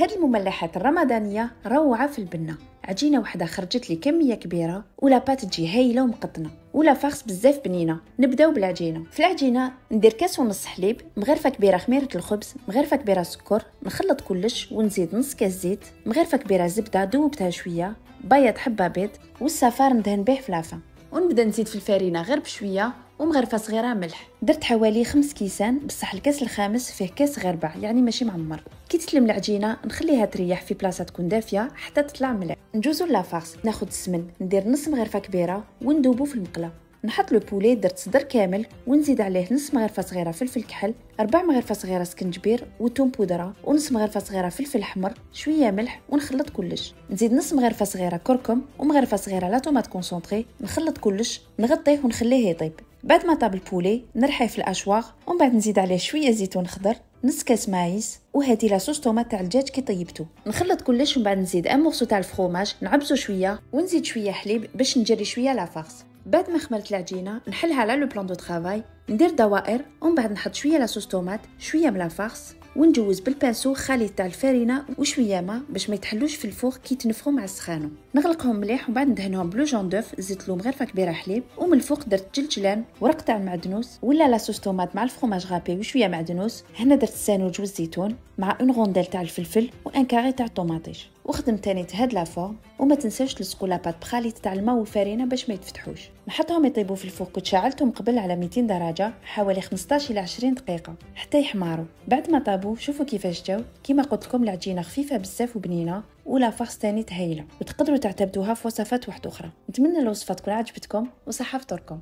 هاد المملحات الرمضانيه روعه في البنه. عجينه وحده خرجت لي كميه كبيره ولا بات تجي هايله ومقطنه ولا فارس بزاف بنينه. نبداو بالعجينه. في العجينه ندير كاس ونص حليب، مغرفه كبيره خميره الخبز، مغرفه كبيره سكر، نخلط كلش ونزيد نص كاس زيت، مغرفه كبيره زبده ذوبتها شويه، بيض حبه بيض والصفار ندهن به في لافه، ونبدا نزيد في الفرينه غير بشويه ومغرفه صغيره ملح. درت حوالي 5 كيسان، بصح الكاس الخامس فيه كاس غير ربع يعني ماشي معمر. كي تتلم العجينه نخليها تريح في بلاصه تكون دافيه حتى تطلع مليح. نجوزو لافارس، ناخذ السمن ندير نص مغرفه كبيره وندوبو في المقله. نحط لو بولي، درت صدر كامل ونزيد عليه نص مغرفه صغيره فلفل كحل، 4 مغرفه صغيره سكنجبير وتوم بودره، ونص مغرفه صغيره فلفل احمر، شويه ملح، ونخلط كلش. نزيد نص مغرفه صغيره كركم ومغرفه صغيره لا طوماط كونسونطري، نخلط كلش، نغطيه ونخليه يطيب. بعد ما طاب البولي نرحيه في الاشواغ، ومن بعد نزيد عليه شويه زيتون خضر، نص كاس مايس، وهذه لا صوص طوماط تاع الدجاج كي طيبته. نخلط كلش ومن بعد نزيد ان مورسو تاع الفرomاج، نعبزو شويه ونزيد شويه حليب باش نجري شويه لافارس. بعد ما خمرت العجينه نحلها على لو بلان دو طرافاي، ندير دوائر ومن بعد نحط شويه لا صوص طوماط، شويه من لافارس، ونجوز بالبانسو خليط تاع الفرينه وشويه ما باش ما يتحلوش في الفوغ كي تنفخوا مع السخانه. نغلقهم مليح ومن بعد ندهنهم بلو جون دوف، زدت لهم غرفه كبيره حليب، ومن الفوق درت جلجلان، ورق تاع المعدنوس ولا لا صوص طوماط مع الفرomاج غابي وشويه معدنوس. هنا درت السانوج والزيتون مع اون غونديل تاع الفلفل وان كاري تاع الطوماطيش، وخدمت تاني هاد لا فورم. وما تنساوش تلصقوا لاباط بخليط تاع الماء والفرينه باش ما يتفتحوش. نحطهم يطيبوا في الفوق، كنت شعلتهم قبل على 200 درجه حوالي 15 الى 20 دقيقه حتى يحمروا. بعد ما طابوا شوفوا كيفاش جاو. كيما قلت لكم العجينه خفيفه بزاف وبنينه ولا فارس تاني هايله، وتقدروا تعتمدوها في وصفات واحده اخرى. نتمنى الوصفه تكون عجبتكم وصحه فطوركم.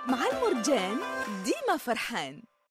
مع المرجان ديما فرحان.